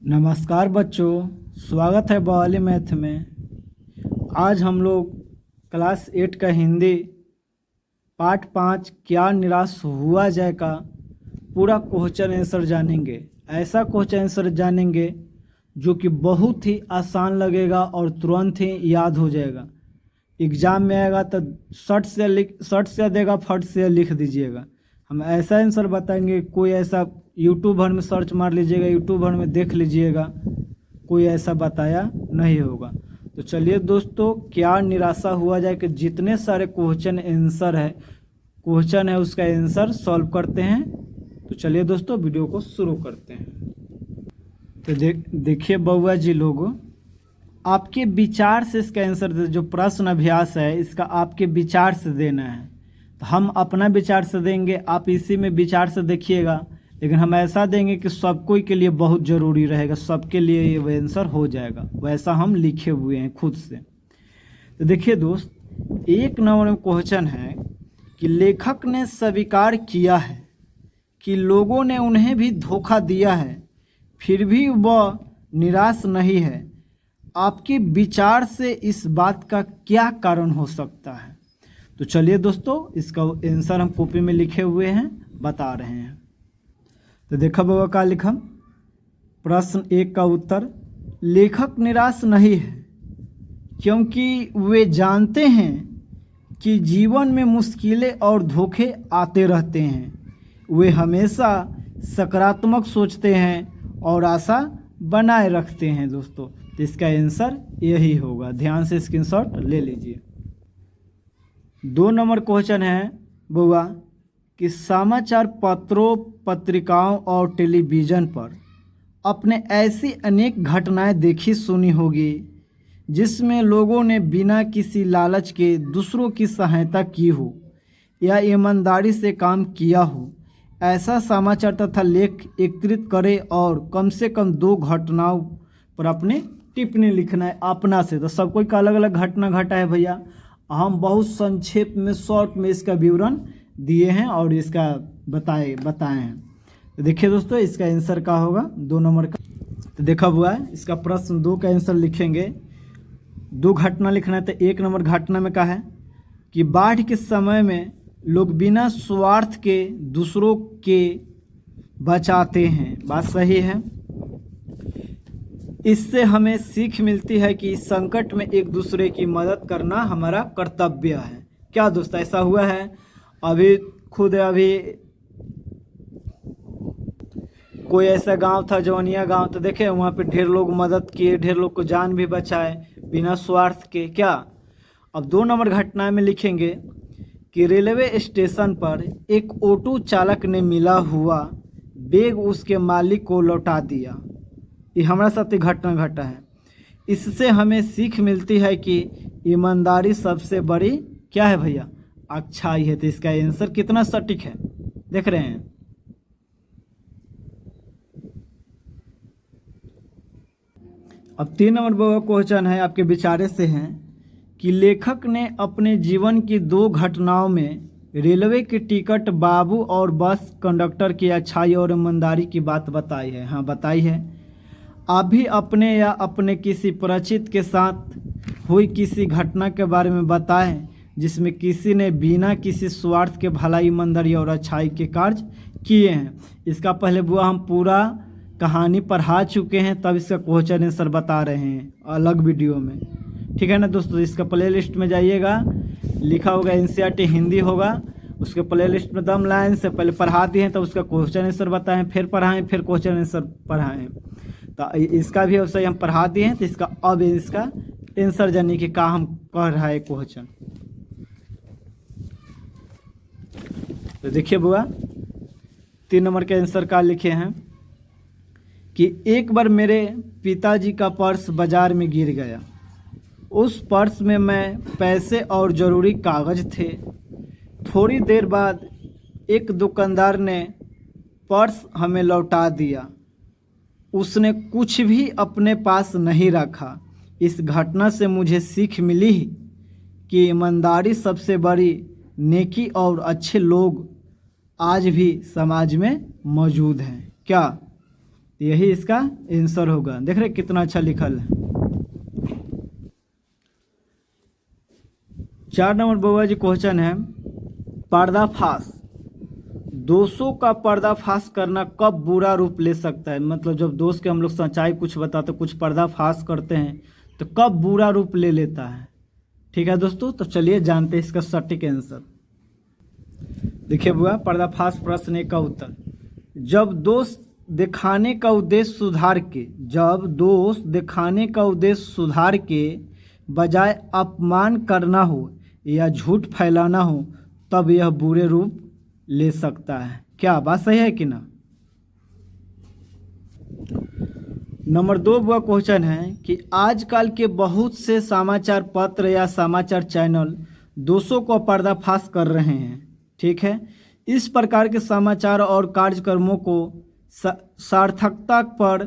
नमस्कार बच्चों, स्वागत है बवाली मैथ में। आज हम लोग क्लास 8 का हिंदी पार्ट 5 क्या निराश हुआ जाए का पूरा क्वेश्चन आंसर जानेंगे। ऐसा क्वेश्चन आंसर जानेंगे जो कि बहुत ही आसान लगेगा और तुरंत ही याद हो जाएगा। एग्ज़ाम में आएगा तो शर्ट से देगा, फट से लिख दीजिएगा। हम ऐसा आंसर बताएंगे, कोई ऐसा यूट्यूब भर में सर्च मार लीजिएगा, यूट्यूब भर में देख लीजिएगा, कोई ऐसा बताया नहीं होगा। तो चलिए दोस्तों, क्या निराशा हुआ जाए कि जितने सारे क्वेश्चन है उसका आंसर सॉल्व करते हैं। तो चलिए दोस्तों, वीडियो को शुरू करते हैं। तो देखिए बउआ जी लोगों, आपके विचार से इसका आंसर जो प्रश्न अभ्यास है इसका आपके विचार से देना है। तो हम अपना विचार से देंगे, आप इसी में विचार से देखिएगा, लेकिन हम ऐसा देंगे कि सबको के लिए बहुत ज़रूरी रहेगा, सबके लिए ये आंसर हो जाएगा, वैसा हम लिखे हुए हैं खुद से। तो देखिए दोस्त, 1 नंबर में क्वेश्चन है कि लेखक ने स्वीकार किया है कि लोगों ने उन्हें भी धोखा दिया है, फिर भी वह निराश नहीं है। आपके विचार से इस बात का क्या कारण हो सकता है? तो चलिए दोस्तों, इसका आंसर हम कॉपी में लिखे हुए हैं, बता रहे हैं। तो देखा बाबा का लिखा प्रश्न 1 का उत्तर, लेखक निराश नहीं है क्योंकि वे जानते हैं कि जीवन में मुश्किलें और धोखे आते रहते हैं। वे हमेशा सकारात्मक सोचते हैं और आशा बनाए रखते हैं। दोस्तों, तो इसका आंसर यही होगा, ध्यान से स्क्रीनशॉट ले लीजिए। 2 नंबर क्वेश्चन है बुआ कि समाचार पत्रों, पत्रिकाओं और टेलीविज़न पर आपने ऐसी अनेक घटनाएं देखी सुनी होगी जिसमें लोगों ने बिना किसी लालच के दूसरों की सहायता की हो या ईमानदारी से काम किया हो। ऐसा समाचार तथा लेख एकत्रित करें और कम से कम 2 घटनाओं पर अपने टिप्पणी लिखना है अपना से। तो सब कोई का अलग अलग घटना घटा है भैया, हम बहुत संक्षेप में शॉर्ट में इसका विवरण दिए हैं और इसका बताए हैं। तो देखिए दोस्तों, इसका आंसर क्या होगा 2 नंबर का। तो देखा हुआ है, इसका प्रश्न 2 का आंसर लिखेंगे। 2 घटना लिखना है। तो 1 नंबर घटना में क्या है कि बाढ़ के समय में लोग बिना स्वार्थ के दूसरों के बचाते हैं। बात सही है। इससे हमें सीख मिलती है कि संकट में एक दूसरे की मदद करना हमारा कर्तव्य है। क्या दोस्त ऐसा हुआ है? अभी कोई ऐसा गांव था, जवनिया गांव, तो देखे वहाँ पे ढेर लोग मदद किए, ढेर लोग को जान भी बचाए बिना स्वार्थ के। क्या अब 2 नंबर घटना में लिखेंगे कि रेलवे स्टेशन पर एक ऑटो चालक ने मिला हुआ बैग उसके मालिक को लौटा दिया। ये हमारे साथ घटना घटा है। इससे हमें सीख मिलती है कि ईमानदारी सबसे बड़ी क्या है भैया? अच्छाई है। तो इसका आंसर कितना सटीक है देख रहे हैं। अब 3 नंबर क्वेश्चन है, आपके विचारे से हैं कि लेखक ने अपने जीवन की 2 घटनाओं में रेलवे की टिकट, बाबू और बस कंडक्टर की अच्छाई और ईमानदारी की बात बताई है। हाँ, बताई है। आप भी अपने या अपने किसी परिचित के साथ हुई किसी घटना के बारे में बताएं जिसमें किसी ने बिना किसी स्वार्थ के भलाई, ईमानदारी और अच्छाई के कार्य किए हैं। इसका पहले बुआ हम पूरा कहानी पढ़ा चुके हैं, तब इसका क्वेश्चन आंसर बता रहे हैं अलग वीडियो में। ठीक है ना दोस्तों? इसका प्ले लिस्ट में जाइएगा, लिखा होगा NCERT हिंदी होगा, उसके प्ले लिस्ट में दम लाइन से पहले पढ़ा दिए हैं, तब उसका क्वेश्चन आंसर बताएं, फिर पढ़ाएं, फिर क्वेश्चन आंसर पढ़ाएं। तो इसका भी अवश्य हम पढ़ा दिए हैं। तो इसका अब इसका आंसर जानने की का हम कह रहा है क्वेश्चन। तो देखिए बुआ, 3 नंबर के आंसर का लिखे हैं कि एक बार मेरे पिताजी का पर्स बाजार में गिर गया। उस पर्स में मैं पैसे और ज़रूरी कागज़ थे। थोड़ी देर बाद एक दुकानदार ने पर्स हमें लौटा दिया। उसने कुछ भी अपने पास नहीं रखा। इस घटना से मुझे सीख मिली कि ईमानदारी सबसे बड़ी नेकी और अच्छे लोग आज भी समाज में मौजूद हैं। क्या तो यही इसका आंसर होगा। देख रहे कितना अच्छा लिखल है। 4 नंबर बउआ जी क्वेश्चन है, पर्दाफाश। दोषों का पर्दाफाश करना कब बुरा रूप ले सकता है? मतलब जब दोस्त के हम लोग सच्चाई कुछ बताते, कुछ पर्दाफाश करते हैं, तो कब बुरा रूप ले लेता है? ठीक है दोस्तों, तो चलिए जानते हैं इसका सटीक आंसर। देखिए बुआ, पर्दाफाश प्रश्न 1 का उत्तर, जब दोष दिखाने का उद्देश्य सुधार के बजाय अपमान करना हो या झूठ फैलाना हो, तब यह बुरे रूप ले सकता है। क्या बात सही है कि ना? नंबर 2 बुआ क्वेश्चन है कि आजकल के बहुत से समाचार पत्र या समाचार चैनल दोषों को पर्दाफाश कर रहे हैं। ठीक है, इस प्रकार के समाचार और कार्यक्रमों को सार्थकता पर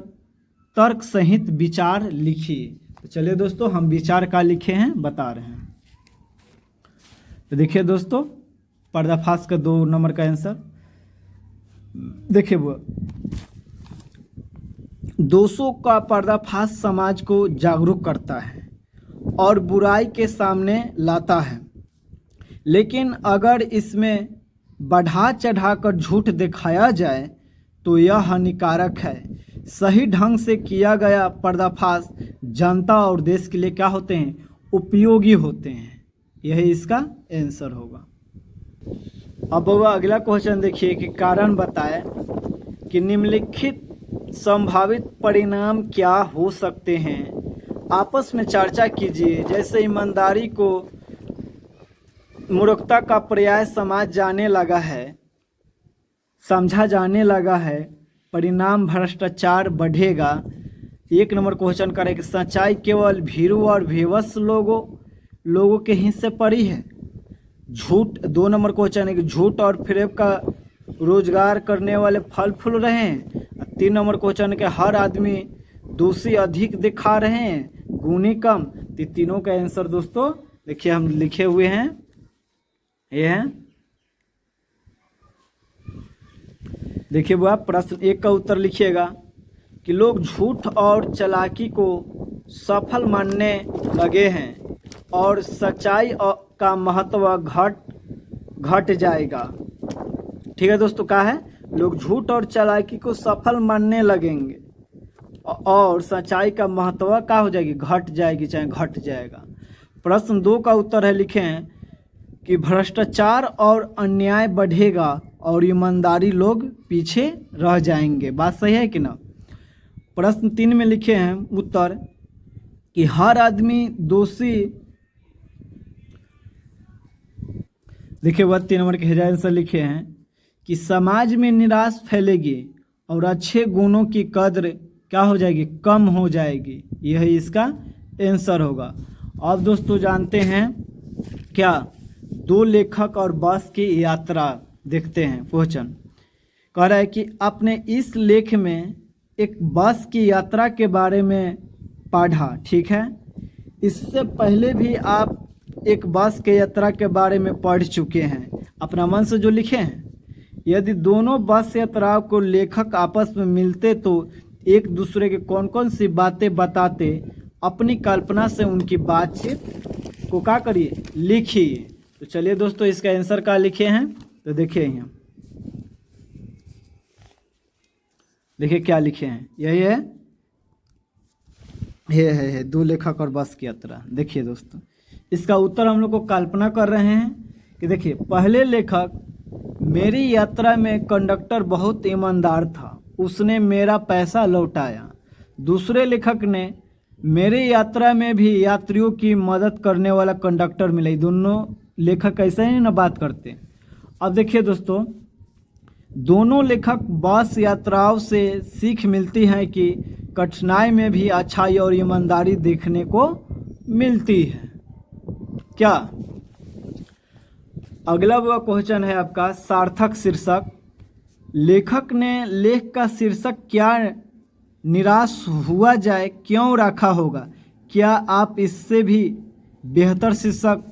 तर्क सहित विचार लिखिए। तो चलिए दोस्तों, हम विचार का लिखे हैं बता रहे हैं। तो देखिए दोस्तों, पर्दाफाश का 2 नंबर का आंसर देखिए वो, दोषों का पर्दाफाश समाज को जागरूक करता है और बुराई के सामने लाता है, लेकिन अगर इसमें बढ़ा चढ़ाकर झूठ दिखाया जाए तो यह हानिकारक है। सही ढंग से किया गया पर्दाफाश जनता और देश के लिए क्या होते हैं? उपयोगी होते हैं। यही इसका आंसर होगा। अब वह अगला क्वेश्चन देखिए कि कारण बताए कि निम्नलिखित संभावित परिणाम क्या हो सकते हैं, आपस में चर्चा कीजिए। जैसे ईमानदारी को मूर्खता का पर्याय समझा जाने लगा है, परिणाम भ्रष्टाचार बढ़ेगा। 1 नंबर क्वेश्चन करें कि सच्चाई केवल भीरू और बेबस लोगों के हिस्से पड़ी है। झूठ 2 नंबर क्वेश्चन है कि झूठ और फरेब का रोजगार करने वाले फल फूल रहे हैं। 3 नंबर क्वेश्चन है कि हर आदमी दोषी अधिक दिखा रहे हैं, गुणी कम। तो तीनों का आंसर दोस्तों देखिए हम लिखे हुए हैं, ये है। देखिए बुआ, प्रश्न 1 का उत्तर लिखिएगा कि लोग झूठ और चालाकी को सफल मानने लगे हैं और सच्चाई का महत्व घट जाएगा। ठीक है दोस्तों, कहा है लोग झूठ और चालाकी को सफल मानने लगेंगे और सच्चाई का महत्व क्या हो जाएगी? घट जाएगी, चाहे घट जाएगा। प्रश्न 2 का उत्तर है, लिखे हैं कि भ्रष्टाचार और अन्याय बढ़ेगा और ईमानदारी लोग पीछे रह जाएंगे। बात सही है कि ना? प्रश्न 3 में लिखे हैं उत्तर कि हर आदमी दोषी। देखिए वह 3 नंबर के हिजाब से लिखे हैं कि समाज में निराश फैलेगी और अच्छे गुणों की कद्र क्या हो जाएगी? कम हो जाएगी। यही इसका आंसर होगा। अब दोस्तों जानते हैं क्या 2 लेखक और बस की यात्रा देखते हैं। क्वेश्चन कह रहा है कि आपने इस लेख में एक बस की यात्रा के बारे में पढ़ा। ठीक है, इससे पहले भी आप एक बस की यात्रा के बारे में पढ़ चुके हैं अपना मन से जो लिखे हैं। यदि दोनों बस यात्राओं को लेखक आपस में मिलते तो एक दूसरे के कौन कौन सी बातें बताते, अपनी कल्पना से उनकी बातचीत को क्या करिए? लिखिए। तो चलिए दोस्तों, इसका आंसर क्या लिखे हैं तो देखिए यहाँ, देखिए क्या लिखे हैं। यही है, ये है 2 लेखक और बस की यात्रा। देखिए दोस्तों, इसका उत्तर हम लोग को कल्पना कर रहे हैं कि देखिए, पहले लेखक, मेरी यात्रा में कंडक्टर बहुत ईमानदार था, उसने मेरा पैसा लौटाया। दूसरे लेखक ने, मेरी यात्रा में भी यात्रियों की मदद करने वाला कंडक्टर मिला। दोनों लेखक ऐसे ही ना बात करते। अब देखिए दोस्तों, दोनों लेखक बस यात्राओं से सीख मिलती है कि कठिनाई में भी अच्छाई और ईमानदारी देखने को मिलती है। क्या अगला वह क्वेश्चन है आपका, सार्थक शीर्षक। लेखक ने लेख का शीर्षक क्या निराश हुआ जाए क्यों रखा होगा? क्या आप इससे भी बेहतर शीर्षक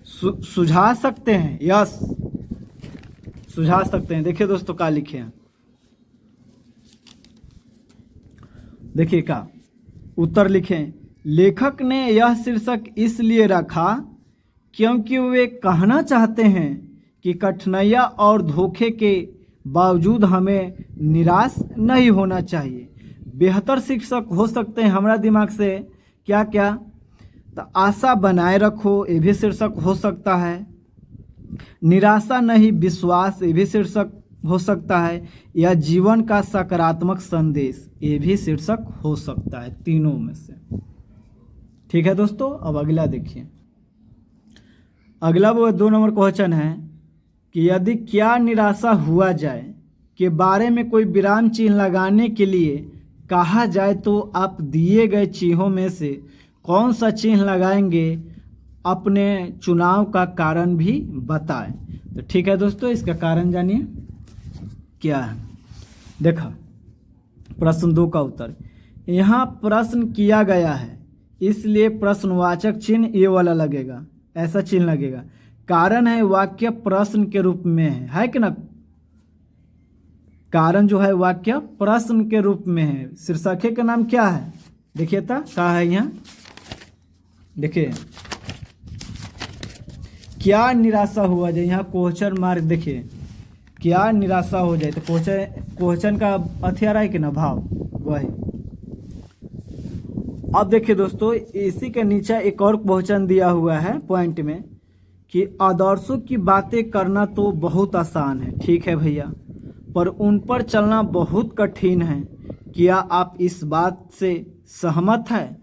सुझा सकते हैं? यस, सुझा सकते हैं। देखिए दोस्तों क्या लिखे हैं, देखिए क्या उत्तर लिखें। लेखक ने यह शीर्षक इसलिए रखा क्योंकि वे कहना चाहते हैं कि कठिनाइयाँ और धोखे के बावजूद हमें निराश नहीं होना चाहिए। बेहतर शीर्षक हो सकते हैं हमारा दिमाग से क्या क्या, तो आशा बनाए रखो, ये भी शीर्षक हो सकता है। निराशा नहीं विश्वास, ये भी शीर्षक हो सकता है। या जीवन का सकारात्मक संदेश, ये भी शीर्षक हो सकता है, तीनों में से। ठीक है दोस्तों, अब अगला देखिए। अगला वो 2 नंबर क्वेश्चन है कि यदि क्या निराशा हुआ जाए के बारे में कोई विराम चिन्ह लगाने के लिए कहा जाए तो आप दिए गए चिन्हों में से कौन सा चिन्ह लगाएंगे? अपने चुनाव का कारण भी बताएं। तो ठीक है दोस्तों, इसका कारण जानिए क्या है। देखो प्रश्न 2 का उत्तर यहाँ प्रश्न किया गया है, इसलिए प्रश्नवाचक चिन्ह ये वाला लगेगा, ऐसा चिन्ह लगेगा। कारण है वाक्य प्रश्न के रूप में है कि ना? कारण जो है वाक्य प्रश्न के रूप में है। शीर्षक का नाम क्या है? देखिए था क्या है यहाँ, देखिए क्या निराशा हुआ जाए, यहाँ क्वेश्चन मार्क देखिए, क्या निराशा हो जाए, तो क्वेश्चन का हथियार है कि ना भाव वही। अब देखिए दोस्तों, इसी के नीचे एक और क्वेश्चन दिया हुआ है पॉइंट में कि आदर्शों की बातें करना तो बहुत आसान है, ठीक है भैया, पर उन पर चलना बहुत कठिन है। क्या आप इस बात से सहमत हैं?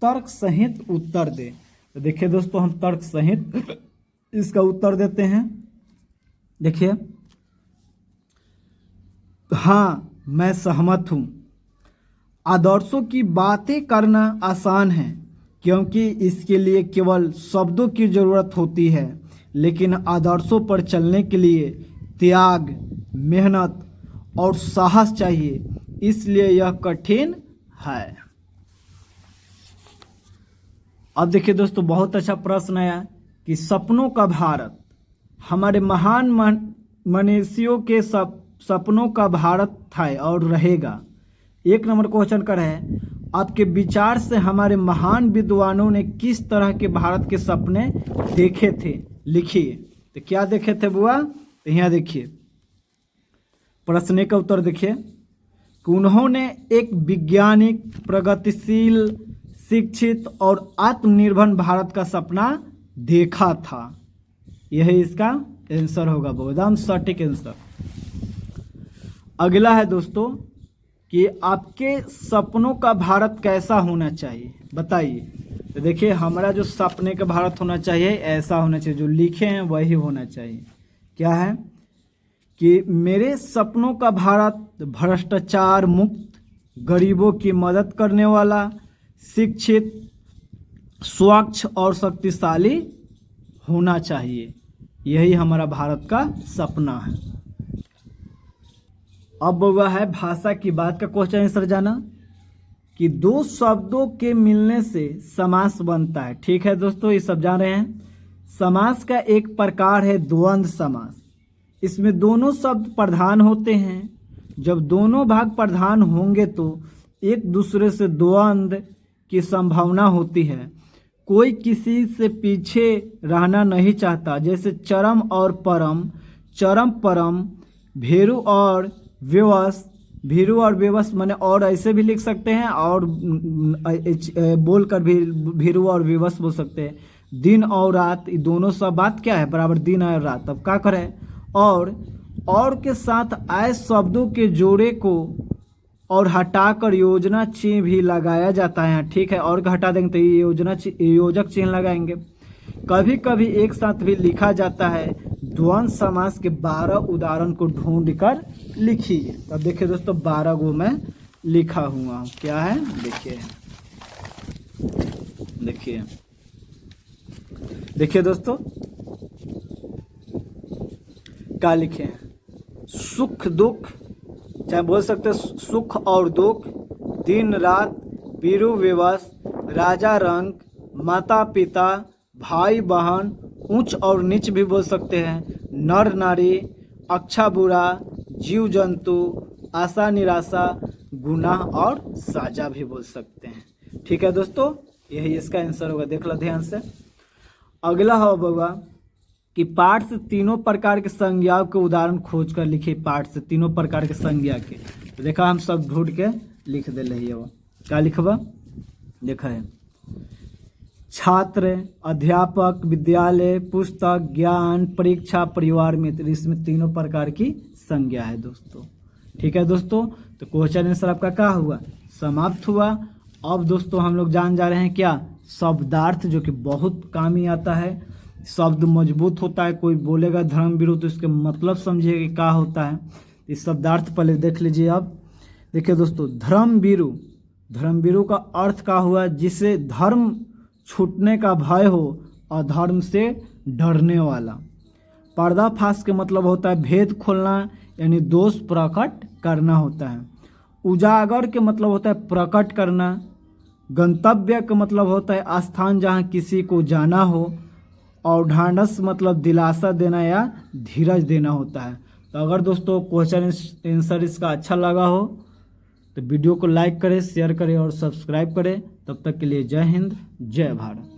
तर्क सहित उत्तर दें। तो देखिए दोस्तों, हम तर्क सहित इसका उत्तर देते हैं। देखिए, हाँ मैं सहमत हूँ। आदर्शों की बातें करना आसान है क्योंकि इसके लिए केवल शब्दों की ज़रूरत होती है, लेकिन आदर्शों पर चलने के लिए त्याग, मेहनत और साहस चाहिए, इसलिए यह कठिन है। अब देखिए दोस्तों, बहुत अच्छा प्रश्न आया कि सपनों का भारत, हमारे महान मनीषियों के सपनों का भारत था और रहेगा। 1 नंबर क्वेश्चन कर है, आपके विचार से हमारे महान विद्वानों ने किस तरह के भारत के सपने देखे थे? लिखिए। तो क्या देखे थे बुआ? तो यहाँ देखिए प्रश्न का उत्तर देखिए कि उन्होंने एक वैज्ञानिक, प्रगतिशील, शिक्षित और आत्मनिर्भर भारत का सपना देखा था। यही इसका आंसर होगा, एकदम सटीक आंसर। अगला है दोस्तों कि आपके सपनों का भारत कैसा होना चाहिए, बताइए। तो देखिए, हमारा जो सपने का भारत होना चाहिए ऐसा होना चाहिए, जो लिखे हैं वही होना चाहिए। क्या है कि मेरे सपनों का भारत भ्रष्टाचार मुक्त, गरीबों की मदद करने वाला, शिक्षित, स्वच्छ और शक्तिशाली होना चाहिए। यही हमारा भारत का सपना है। अब वह है भाषा की बात का क्वेश्चन आंसर जाना कि 2 शब्दों के मिलने से समास बनता है। ठीक है दोस्तों, ये सब जान रहे हैं। समास का एक प्रकार है द्वंद्व समास। इसमें दोनों शब्द प्रधान होते हैं। जब दोनों भाग प्रधान होंगे तो एक दूसरे से द्वंद्व की संभावना होती है। कोई किसी से पीछे रहना नहीं चाहता, जैसे चरम और परम, चरम परम, भेरु और विवश। भीरु और विवश माने और ऐसे भी लिख सकते हैं, और बोलकर भी भीरु और विवश बोल सकते हैं। दिन और रात, ये दोनों सब बात क्या है, बराबर दिन और रात। अब क्या करें, और के साथ आए शब्दों के जोड़े को और हटाकर योजना चिन्ह भी लगाया जाता है। ठीक है, और का हटा देंगे तो ये योजक चिन्ह लगाएंगे। कभी कभी एक साथ भी लिखा जाता है। द्वंद्व समास के 12 उदाहरण को ढूंढ कर लिखिए। अब देखिए दोस्तों, 12 गो मैं लिखा हुआ हूँ। क्या है, देखिए देखिए देखिए दोस्तों, क्या लिखे हैं? सुख दुख, चाहे बोल सकते हैं सुख और दुख, दिन रात, वीरु विवश, राजा रंग, माता पिता, भाई बहन, ऊंच और नीच भी बोल सकते हैं, नर नारी, अच्छा बुरा, जीव जंतु, आशा निराशा, गुनाह और साजा भी बोल सकते हैं। ठीक है दोस्तों, यही इसका आंसर होगा। देख लो ध्यान से। अगला होगा कि पाठ से तीनों प्रकार के संज्ञाओं के उदाहरण खोज कर लिखिए। पाठ से तीनों प्रकार के संज्ञा के, तो देखा हम सब ढूंढ के लिख दे रही है। वो क्या लिखबा, देखा है छात्र, अध्यापक, विद्यालय, पुस्तक, ज्ञान, परीक्षा, परिवार, मित्र। इसमें तीनों प्रकार की संज्ञा है दोस्तों। ठीक है दोस्तों, तो क्वेश्चन आंसर आपका क्या हुआ, समाप्त हुआ। अब दोस्तों हम लोग जान जा रहे हैं क्या, शब्दार्थ, जो कि बहुत काम ही आता है। शब्द मजबूत होता है, कोई बोलेगा धर्मवीरू तो इसके मतलब समझिए कि क्या होता है। इस शब्दार्थ पहले देख लीजिए। अब देखिए दोस्तों, धर्मवीरू, धर्मवीरू का अर्थ क्या हुआ, जिसे धर्म छूटने का भय हो, अधर्म से डरने वाला। पर्दाफाश के मतलब होता है भेद खोलना, यानी दोष प्रकट करना होता है। उजागर के मतलब होता है प्रकट करना। गंतव्य का मतलब होता है स्थान जहाँ किसी को जाना हो। और ढांढस मतलब दिलासा देना या धीरज देना होता है। तो अगर दोस्तों क्वेश्चन आंसर इसका अच्छा लगा हो तो वीडियो को लाइक करें, शेयर करें और सब्सक्राइब करें। तब तक के लिए जय हिंद, जय भारत।